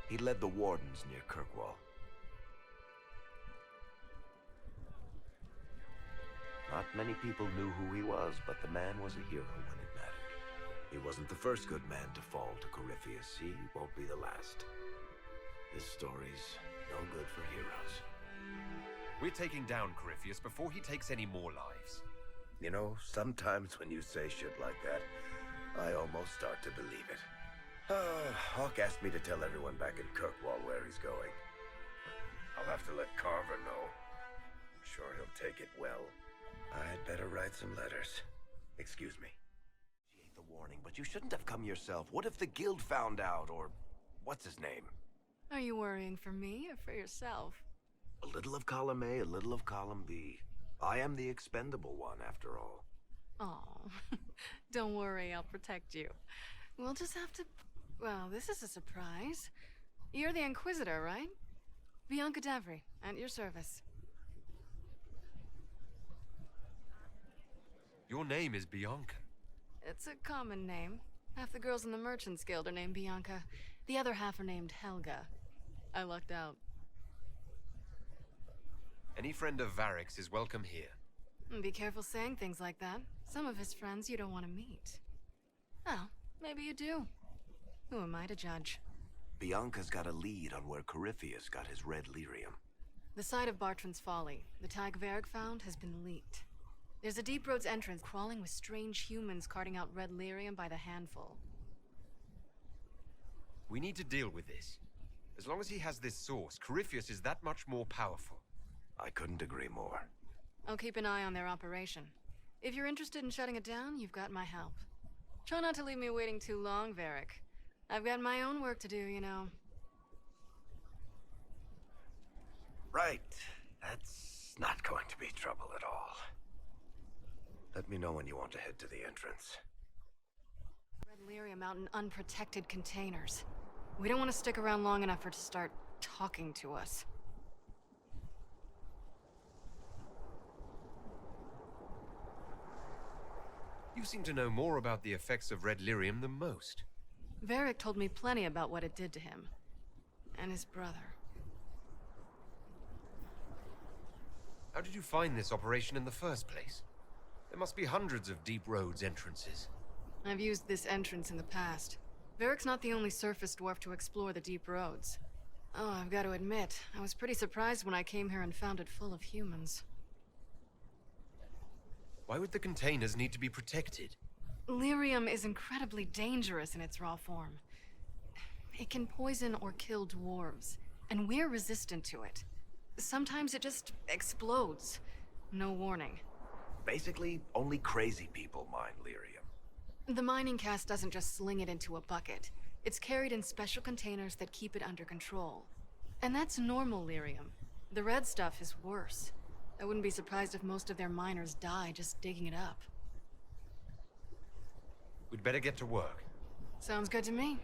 He led the wardens near Kirkwall. Not many people knew who he was, but the man was a hero when it mattered. He wasn't the first good man to fall to Corypheus. He won't be the last. This story's no good for heroes. We're taking down Corypheus before he takes any more lives. You know, sometimes when you say shit like that, I almost start to believe it. Hawk asked me to tell everyone back in Kirkwall where he's going. I'll have to let Carver know. I'm sure he'll take it well. I'd better write some letters. Excuse me. Appreciate the warning, but you shouldn't have come yourself. What if the guild found out, or what's his name? Are you worrying for me or for yourself? A little of column A, a little of column B. I am the expendable one, after all. Oh, don't worry, I'll protect you. We'll just have to... Well, this is a surprise. You're the Inquisitor, right? Bianca Davry, at your service. Your name is Bianca. It's a common name. Half the girls in the Merchants Guild are named Bianca. The other half are named Helga. I lucked out. Any friend of Varric's is welcome here. Be careful saying things like that. Some of his friends you don't want to meet. Oh, maybe you do. Who am I to judge? Bianca's got a lead on where Corypheus got his red lyrium. The site of Bartran's Folly, the tag Varric found, has been leaked. There's a Deep Roads entrance crawling with strange humans carting out red lyrium by the handful. We need to deal with this. As long as he has this source, Corypheus is that much more powerful. I couldn't agree more. I'll keep an eye on their operation. If you're interested in shutting it down, you've got my help. Try not to leave me waiting too long, Varric. I've got my own work to do, you know. Right. That's not going to be trouble at all. Let me know when you want to head to the entrance. Red lyrium out in unprotected containers. We don't want to stick around long enough for it to start talking to us. You seem to know more about the effects of red lyrium than most. Varric told me plenty about what it did to him. And his brother. How did you find this operation in the first place? There must be hundreds of Deep Roads entrances. I've used this entrance in the past. Varric's not the only surface dwarf to explore the Deep Roads. Oh, I've got to admit, I was pretty surprised when I came here and found it full of humans. Why would the containers need to be protected? Lyrium is incredibly dangerous in its raw form. It can poison or kill dwarves, and we're resistant to it. Sometimes it just explodes. No warning. Basically, only crazy people mine lyrium. The mining cast doesn't just sling it into a bucket. It's carried in special containers that keep it under control. And that's normal lyrium. The red stuff is worse. I wouldn't be surprised if most of their miners die just digging it up. We'd better get to work. Sounds good to me.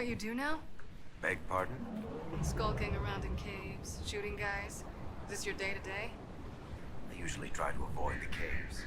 what you do now? Beg pardon? Skulking around in caves, shooting guys. Is this your day-to-day? I usually try to avoid the caves.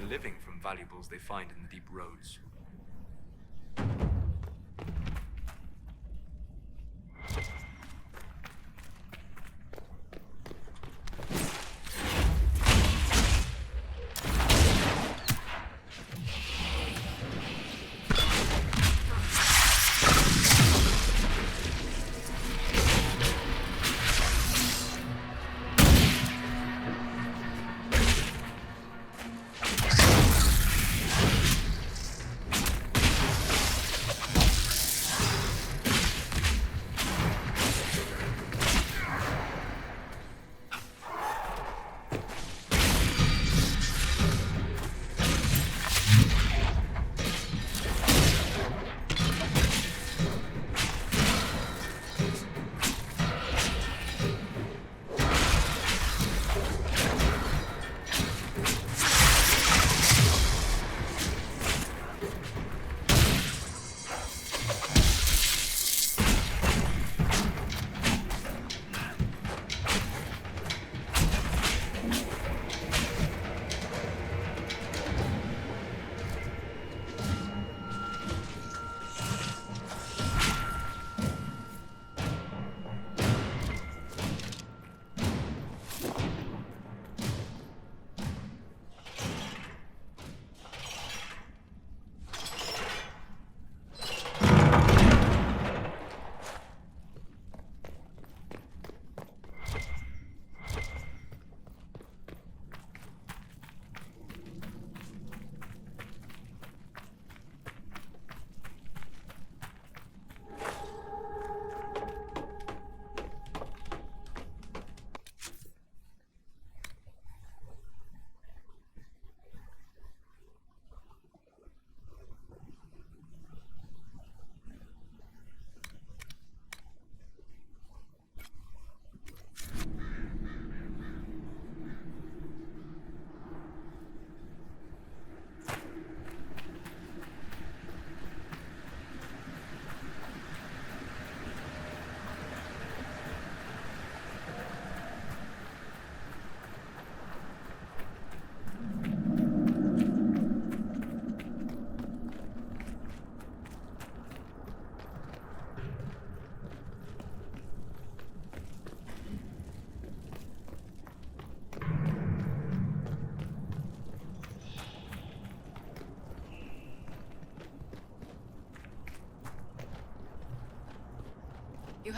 living from valuables they find in the deep roads.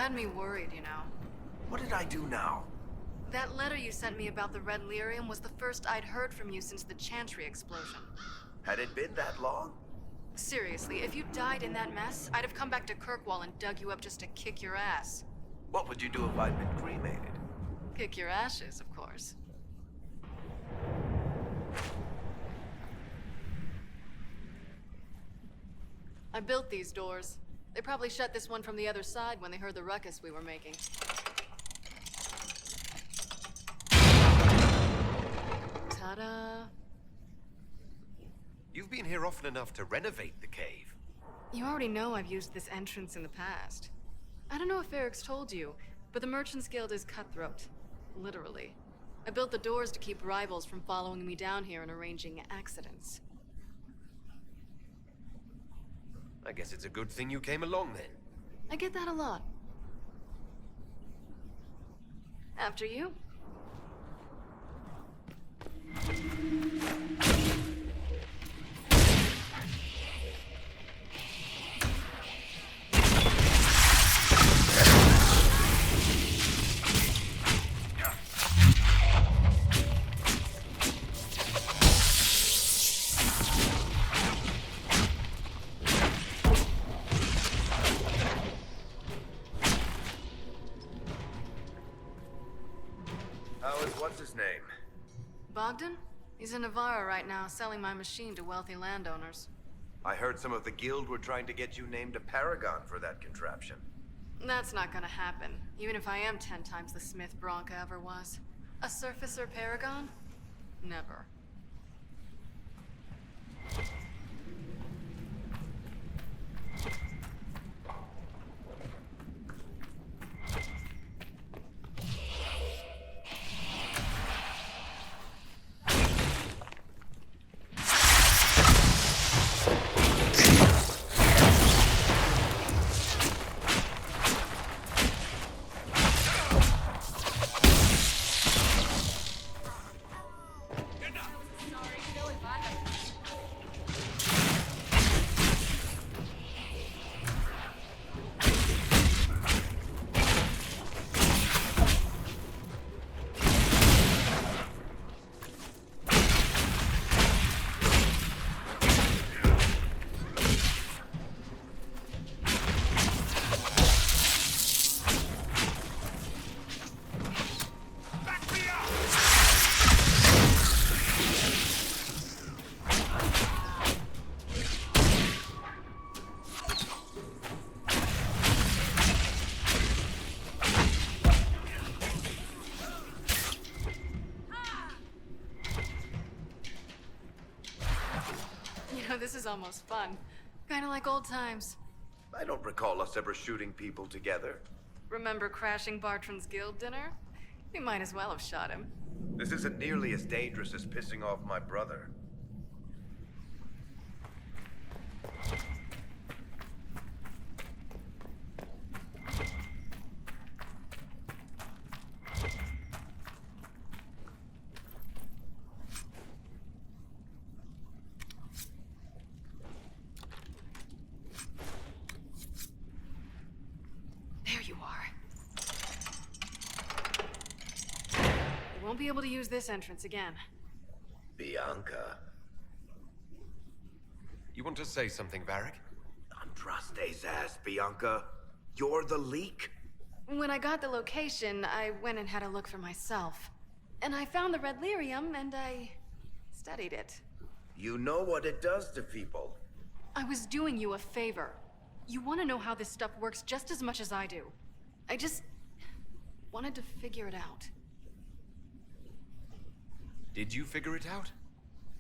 had me worried, you know. What did I do now? That letter you sent me about the red lyrium was the first I'd heard from you since the Chantry explosion. Had it been that long? Seriously, if you died in that mess, I'd have come back to Kirkwall and dug you up just to kick your ass. What would you do if I'd been cremated? Kick your ashes, of course. I built these doors. They probably shut this one from the other side when they heard the ruckus we were making. Ta-da! You've been here often enough to renovate the cave. You already know I've used this entrance in the past. I don't know if Eric's told you, but the Merchants Guild is cutthroat. Literally. I built the doors to keep rivals from following me down here and arranging accidents. I guess it's a good thing you came along then. I get that a lot. After you. What's his name? Bogdan? He's in Navarra right now, selling my machine to wealthy landowners. I heard some of the guild were trying to get you named a paragon for that contraption. That's not gonna happen, even if I am 10 times the Smith Bronca ever was. A surfacer paragon? Never. This is almost fun. Kinda like old times. I don't recall us ever shooting people together. Remember crashing Bartran's guild dinner? We might as well have shot him. This isn't nearly as dangerous as pissing off my brother. Won't be able to use this entrance again. Bianca. You want to say something, Varric? Andraste's ass, Bianca. You're the leak? When I got the location, I went and had a look for myself. And I found the red lyrium, and I studied it. You know what it does to people. I was doing you a favor. You want to know how this stuff works just as much as I do. I just wanted to figure it out. Did you figure it out?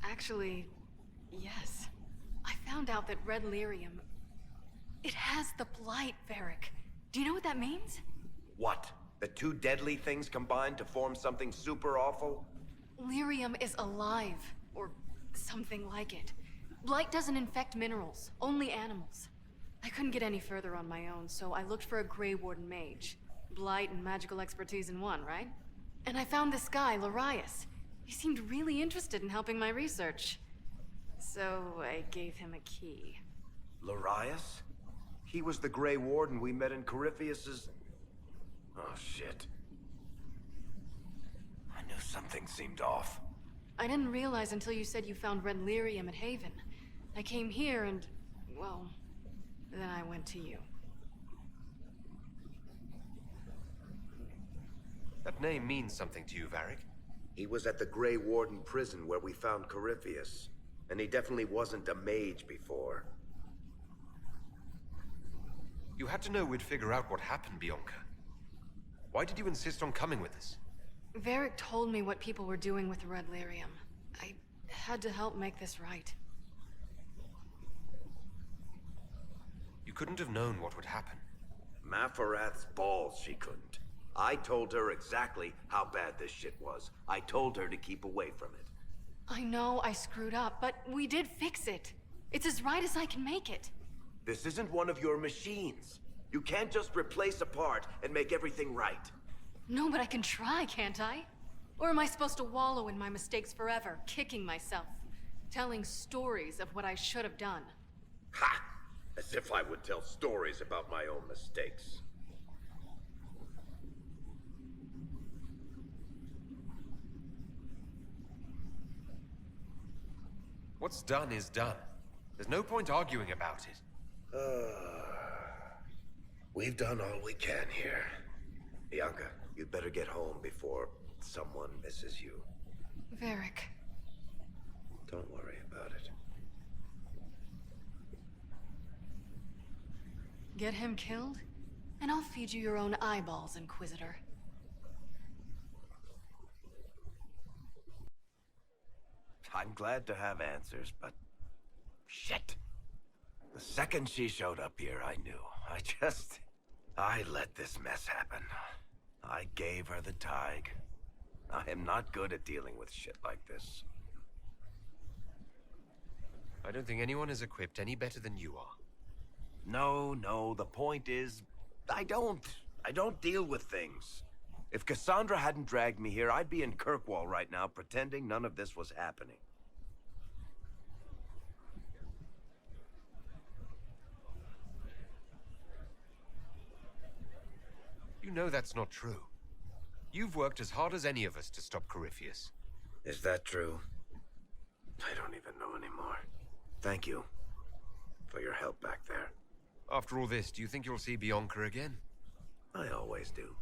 Actually, yes. I found out that red lyrium, it has the blight, Varric. Do you know what that means? What? The two deadly things combined to form something super awful? Lyrium is alive, or something like it. Blight doesn't infect minerals, only animals. I couldn't get any further on my own, so I looked for a Grey Warden mage. Blight and magical expertise in one, right? And I found this guy, Larius. He seemed really interested in helping my research. So I gave him a key. Larius? He was the Grey Warden we met in Corypheus's... Oh, shit. I knew something seemed off. I didn't realize until you said you found red lyrium at Haven. I came here and, well, then I went to you. That name means something to you, Varric. He was at the Grey Warden prison where we found Corypheus. And he definitely wasn't a mage before. You had to know we'd figure out what happened, Bianca. Why did you insist on coming with us? Varric told me what people were doing with the red lyrium. I had to help make this right. You couldn't have known what would happen. Mafarath's balls, she couldn't. I told her exactly how bad this shit was. I told her to keep away from it. I know I screwed up, but we did fix it. It's as right as I can make it. This isn't one of your machines. You can't just replace a part and make everything right. No, but I can try, can't I? Or am I supposed to wallow in my mistakes forever, kicking myself, telling stories of what I should have done? Ha! As if I would tell stories about my own mistakes. What's done is done. There's no point arguing about it. We've done all we can here. Bianca, you'd better get home before someone misses you. Varric. Don't worry about it. Get him killed, and I'll feed you your own eyeballs, Inquisitor. I'm glad to have answers, but... shit. The second she showed up here, I knew. I let this mess happen. I gave her the tig. I am not good at dealing with shit like this. I don't think anyone is equipped any better than you are. No, the point is, I don't deal with things. If Cassandra hadn't dragged me here, I'd be in Kirkwall right now pretending none of this was happening. You know that's not true. You've worked as hard as any of us to stop Corypheus. Is that true? I don't even know anymore. Thank you for your help back there. After all this, do you think you'll see Bianca again? I always do.